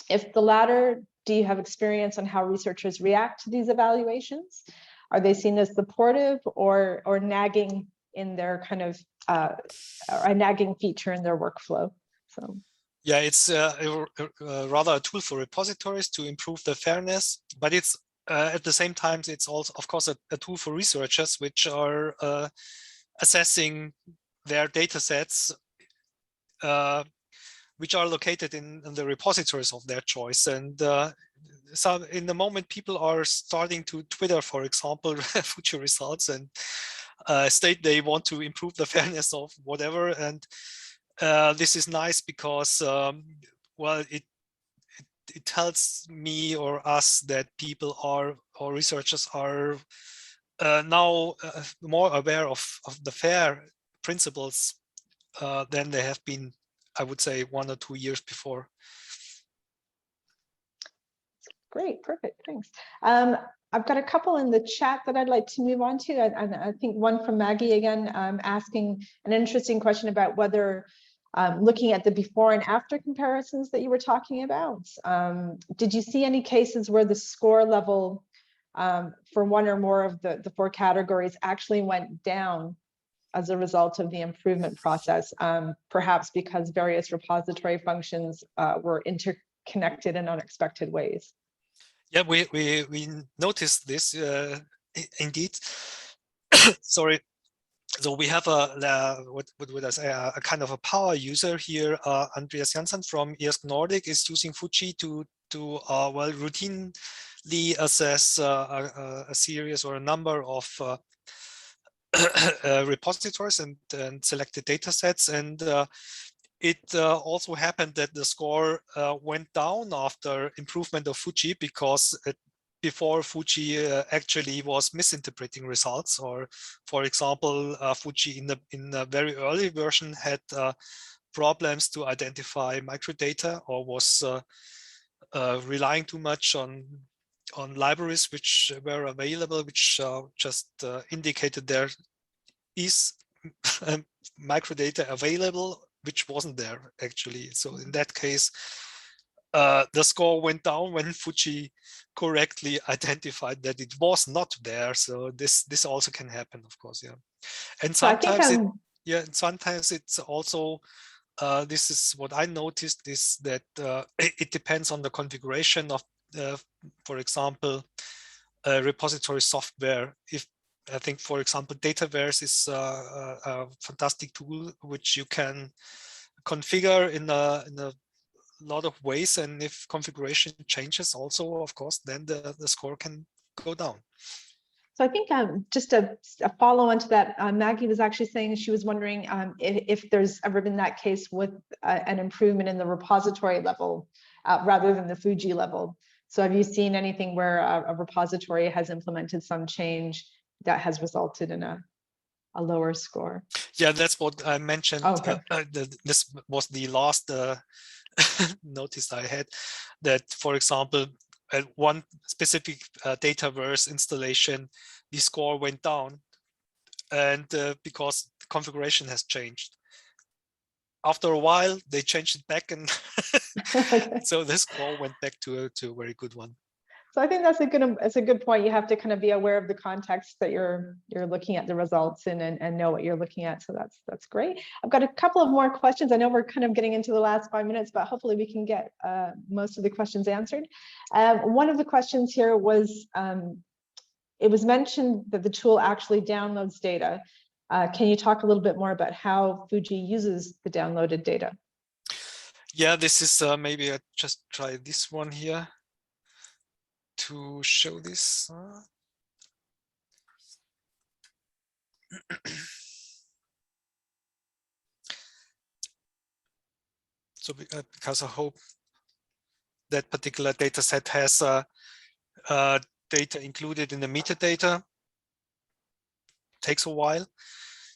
If the latter, do you have experience on how researchers react to these evaluations? Are they seen as supportive or nagging in their kind of a nagging feature in their workflow? So. Yeah, it's rather a tool for repositories to improve the fairness, but it's at the same time, it's also, of course, a tool for researchers which are assessing their data sets, which are located in the repositories of their choice. And so in the moment, people are starting to Twitter, for example, FUJI results and state they want to improve the fairness of whatever. And this is nice because, well, it tells me or us that people are, or researchers are now more aware of the FAIR principles than they have been, I would say, 1 or 2 years before. Great, perfect, thanks. I've got a couple in the chat that I'd like to move on to. And I think one from Maggie again, asking an interesting question about whether looking at the before and after comparisons that you were talking about. Did you see any cases where the score level for one or more of the 4 categories actually went down as a result of the improvement process, perhaps because various repository functions were interconnected in unexpected ways? Yeah, we noticed this indeed. Sorry. So we have what would I say, a kind of a power user here. Andreas Janssen from ESC Nordic is using FUJI to well, routinely assess a series or a number of repositories and selected data sets. And it also happened that the score went down after improvement of FUJI, because before FUJI actually was misinterpreting results. Or, for example, FUJI in the very early version had problems to identify microdata, or was relying too much on libraries which were available, which just indicated there is microdata available, which wasn't there actually. So in that case, the score went down when FUJI correctly identified that it was not there. So this also can happen, of course, yeah. And sometimes sometimes it's also this is what I noticed, is that it depends on the configuration of, for example, repository software. If I think, for example, dataverse is a fantastic tool which you can configure in a lot of ways, and if configuration changes also, of course, then the score can go down. So I think just a follow-on to that, Maggie was actually saying she was wondering if there's ever been that case with an improvement in the repository level rather than the FUJI level. So have you seen anything where a repository has implemented some change that has resulted in a lower score? Yeah, that's what I mentioned. Okay. This was the last notice I had, that, for example, one specific dataverse installation, the score went down, and because the configuration has changed. After a while, they changed it back, and Okay. so the score went back to a very good one. So I think that's a good point. You have to kind of be aware of the context that you're looking at the results in, and know what you're looking at. So that's great. I've got a couple of more questions. I know we're kind of getting into the last 5 minutes, but hopefully we can get most of the questions answered. One of the questions here was, it was mentioned that the tool actually downloads data. Can you talk a little bit more about how FUJI uses the downloaded data? Yeah, this is maybe I just try this one here to show this. So because I hope that particular data set has data included in the metadata. Takes a while.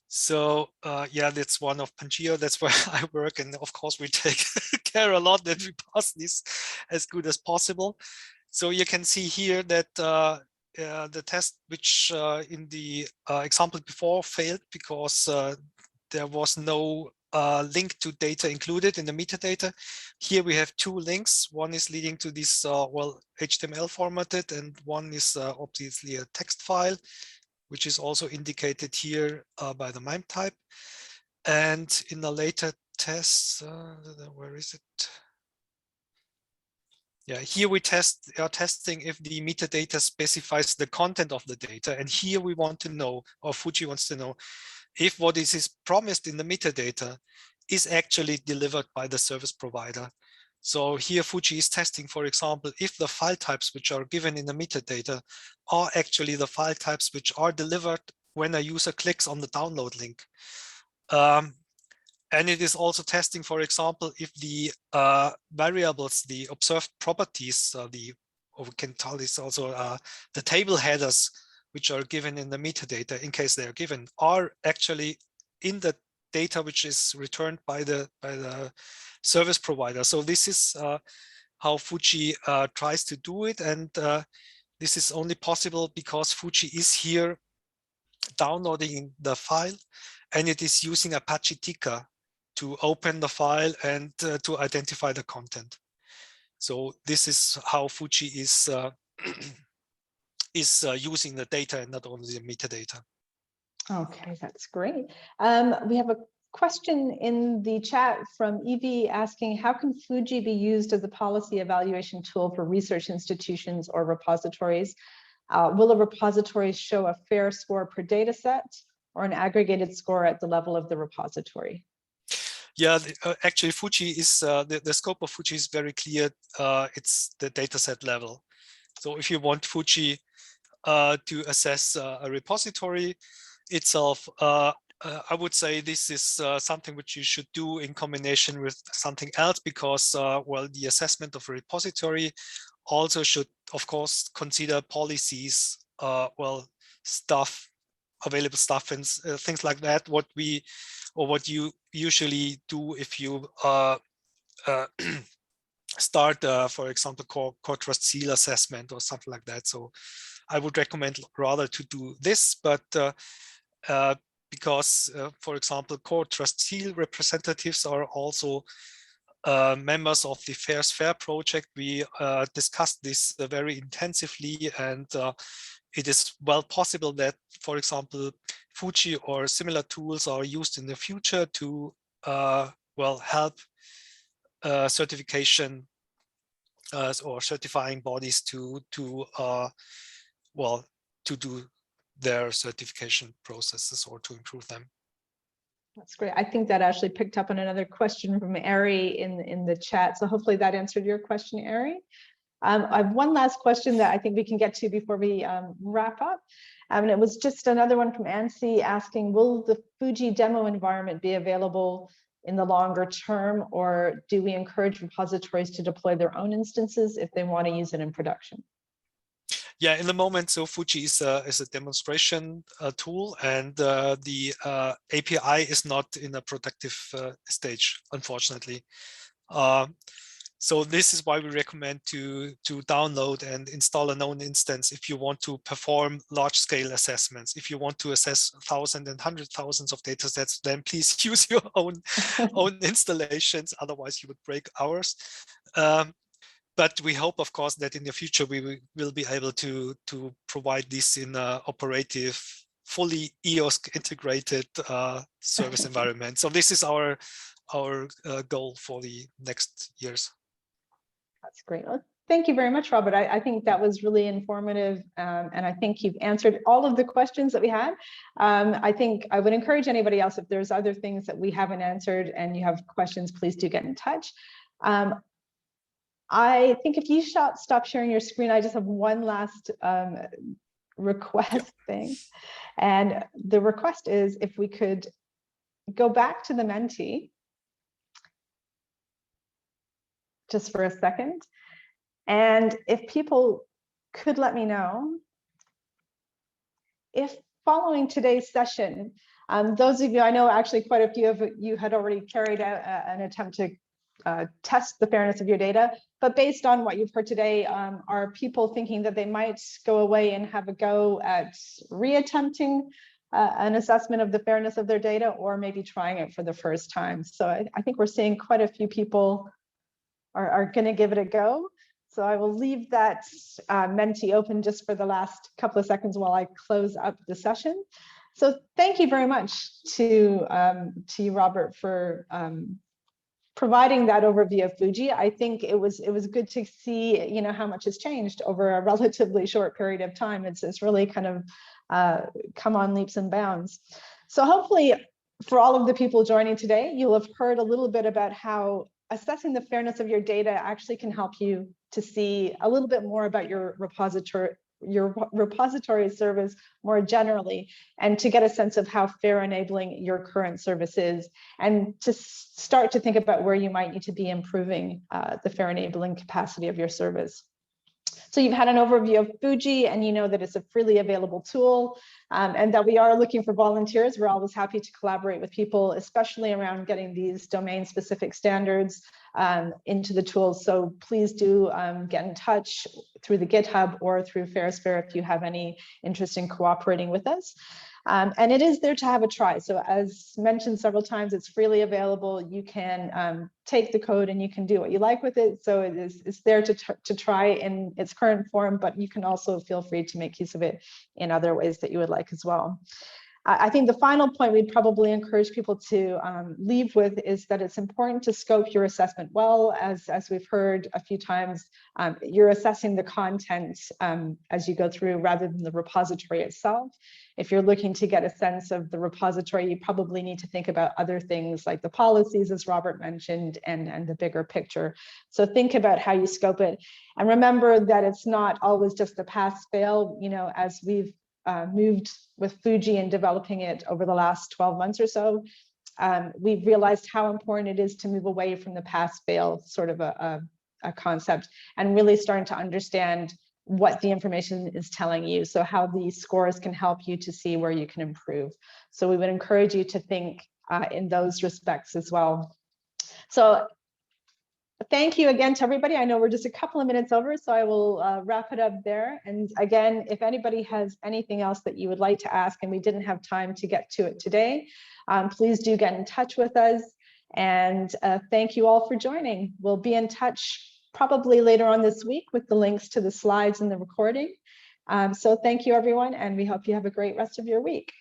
So yeah, that's one of Pangea. That's where I work, and of course we take care a lot that we pass this as good as possible. So you can see here that the test, which in the example before, failed because there was no link to data included in the metadata. Here we have two links. One is leading to this well, HTML formatted, and one is obviously a text file, which is also indicated here by the MIME type. And in a later test, where is it? Yeah, here we are testing if the metadata specifies the content of the data. And here we want to know, or FUJI wants to know, if what is promised in the metadata is actually delivered by the service provider. So here FUJI is testing, for example, if the file types which are given in the metadata are actually the file types which are delivered when a user clicks on the download link. And it is also testing, for example, if the variables, the observed properties, or we can tell this also the table headers, which are given in the metadata, in case they are given, are actually in the data which is returned by the service provider. So this is how FUJI tries to do it, and this is only possible because FUJI is here downloading the file, and it is using Apache Tika to open the file and to identify the content. So this is how FUJI is using the data and not only the metadata. Okay, that's great. We have a question in the chat from Evie asking, how can FUJI be used as a policy evaluation tool for research institutions or repositories? Will a repository show a fair score per data set or an aggregated score at the level of the repository? Yeah, actually FUJI is, the scope of FUJI is very clear. It's the dataset level. So if you want FUJI to assess a repository, itself, I would say this is something which you should do in combination with something else, because well, the assessment of a repository also should, of course, consider policies, well, available stuff and things like that. What you usually do if you start, for example, core trust seal assessment or something like that. So I would recommend rather to do this, but because, for example, core trust seal representatives are also members of the FAIR project. We discussed this very intensively, and it is well possible that, for example, FUJI or similar tools are used in the future to well, help certification or certifying bodies to well, to do their certification processes or to improve them. That's great. I think that actually picked up on another question from Ari in the chat. So hopefully that answered your question, Ari. I have one last question that I think we can get to before we wrap up. And it was just another one from Ansi asking, will the FUJI demo environment be available in the longer term, or do we encourage repositories to deploy their own instances if they want to use it in production? Yeah, in the moment, so FUJI is a demonstration tool, and the API is not in a productive stage, unfortunately. So this is why we recommend to download and install a known instance if you want to perform large-scale assessments. If you want to assess thousands and hundred thousands of data sets, then please use your own installations. Otherwise, you would break ours. But we hope, of course, that in the future we will be able to provide this in an operative, fully EOS integrated service environment. So this is our goal for the next years. That's great. Well, thank you very much, Robert. I think that was really informative, and I think you've answered all of the questions that we had. I think I would encourage anybody else, if there's other things that we haven't answered and you have questions, please do get in touch. I think if you stop sharing your screen, I just have one last request thing. And the request is if we could go back to the Menti just for a second. And if people could let me know if following today's session, those of you, I know actually quite a few of you had already carried out an attempt to test the fairness of your data, but based on what you've heard today, are people thinking that they might go away and have a go at reattempting an assessment of the fairness of their data, or maybe trying it for the first time? So I think we're seeing quite a few people are going to give it a go. So I will leave that Menti open just for the last couple of seconds while I close up the session. So thank you very much to you, Robert, for providing that overview of FUJI. I think it was good to see, you know, how much has changed over a relatively short period of time. It's really kind of come on leaps and bounds. So hopefully for all of the people joining today, you'll have heard a little bit about how assessing the fairness of your data actually can help you to see a little bit more about your repository service more generally, and to get a sense of how fair enabling your current service is, and to start to think about where you might need to be improving the fair enabling capacity of your service. So you've had an overview of FUJI, and you know that it's a freely available tool, and that we are looking for volunteers. We're always happy to collaborate with people, especially around getting these domain-specific standards into the tools. So please do get in touch through the GitHub or through FAIRSPARE if you have any interest in cooperating with us. And it is there to have a try. So as mentioned several times, it's freely available. You can take the code and you can do what you like with it. So it's there to try in its current form, but you can also feel free to make use of it in other ways that you would like as well. I think the final point we'd probably encourage people to leave with is that it's important to scope your assessment well. As we've heard a few times, you're assessing the content as you go through rather than the repository itself. If you're looking to get a sense of the repository, you probably need to think about other things like the policies, as Robert mentioned, and the bigger picture. So think about how you scope it. And remember that it's not always just a pass-fail. You know, as we've moved with FUJI and developing it over the last 12 months or so, we've realized how important it is to move away from the pass-fail sort of a concept and really starting to understand what the information is telling you. So how these scores can help you to see where you can improve. So we would encourage you to think in those respects as well. So thank you again to everybody. I know we're just a couple of minutes over, so I will wrap it up there. And again, if anybody has anything else that you would like to ask and we didn't have time to get to it today, please do get in touch with us. And thank you all for joining. We'll be in touch probably later on this week with the links to the slides and the recording. So thank you, everyone, and we hope you have a great rest of your week.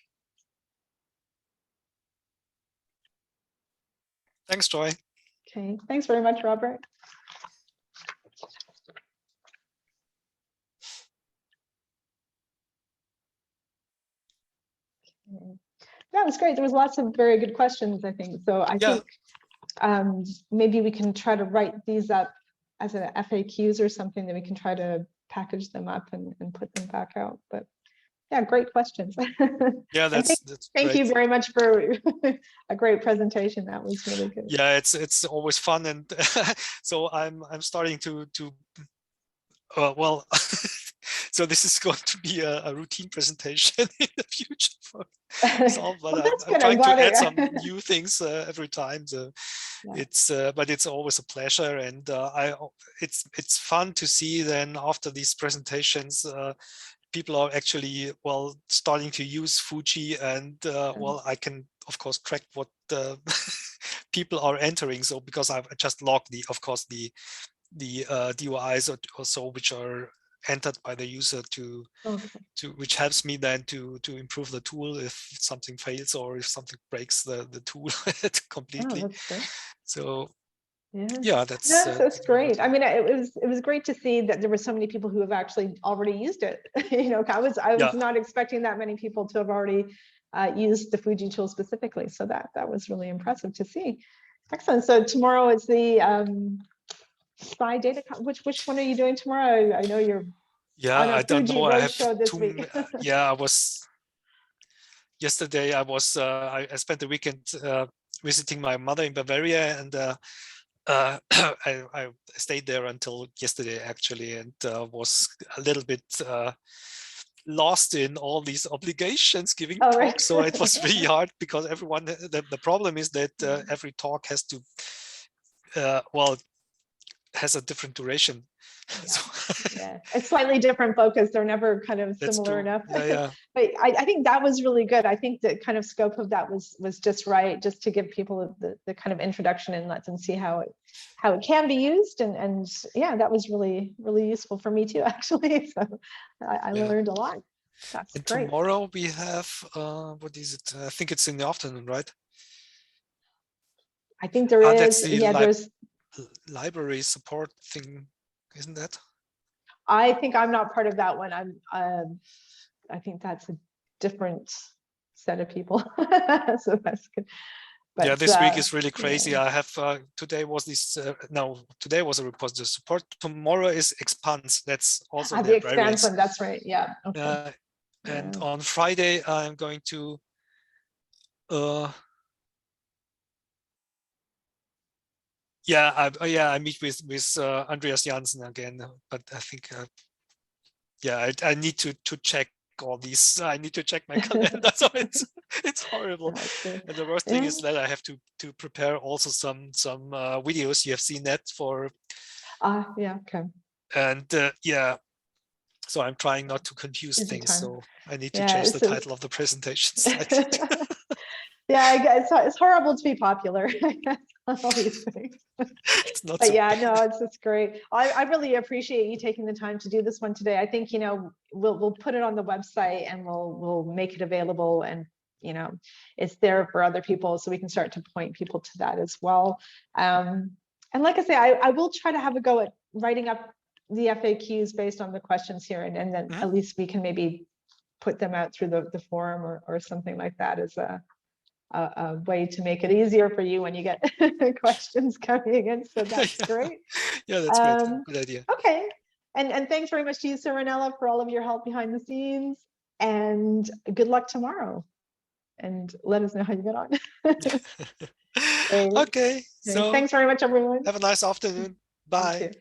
Thanks, Joy. Okay, thanks very much, Robert. That was great. There was lots of very good questions, I think. So I think maybe we can try to write these up as a FAQs or something, that we can try to package them up and put them back out. But yeah, great questions. Yeah, that's thank you very much for a great presentation. That was really good. Yeah, it's always fun, and so I'm starting to well, so this is going to be a routine presentation in the future for myself, but well, I'm trying to add some new things every time. So yeah. But it's always a pleasure, and it's fun to see then after these presentations. People are actually starting to use FUJI, and well, I can of course track what people are entering. So because I've just logged the DOIs or so which are entered by the user to which helps me then to improve the tool if something fails or if something breaks the tool completely. So yeah, that's great. I mean, it was great to see that there were so many people who have actually already used it. You know, I was not expecting that many people to have already used the FUJI tool specifically. So that was really impressive to see. Excellent. So tomorrow is the SPI data. Which one are you doing tomorrow? I know you're. Yeah, I don't know. I have this week. Yeah, I was. Yesterday, I was. I spent the weekend visiting my mother in Bavaria, and I stayed there until yesterday actually, and was a little bit lost in all these obligations giving talks. Right. So it was really hard because everyone. The problem is that every talk has to. Has a different duration. Yeah. Yeah, it's slightly different focus. They're never kind of similar enough. Yeah. But I think that was really good. I think the kind of scope of that was just right, just to give people the kind of introduction and let them see how it can be used. And yeah, that was really useful for me too, actually. So I learned a lot. That's and great. Tomorrow we have what is it? I think it's in the afternoon, right? I think there is. There's library support thing, isn't that? I think I'm not part of that one. I think that's a different set of people. So that's good. But, yeah, this week is really crazy. Yeah. I have today was this. No, today was a repository support. Tomorrow is Expanse. That's also the Expanse one. That's right. Yeah. Okay. And on Friday I'm going to. I meet with Andreas Janssen again, but I think I need to check all these. I need to check my calendar, so it's horrible. And the worst thing is that I have to prepare also some videos. You have seen that for. Okay. And so I'm trying not to confuse things. So I need to change the title of the presentation slightly. Yeah, it's horrible to be popular. All these things. It's not. But so yeah, no, it's great. I really appreciate you taking the time to do this one today. I think we'll put it on the website and we'll make it available, and it's there for other people, so we can start to point people to that as well. And like I say, I will try to have a go at writing up the FAQs based on the questions here, and then at least we can maybe put them out through the forum or something like that as a way to make it easier for you when you get questions coming in. So that's great. Yeah, that's great. Good idea. Okay. And thanks very much to you, Serenella, for all of your help behind the scenes. and good luck tomorrow. And let us know how you get on. Okay, so thanks very much, everyone. have a nice afternoon. Bye.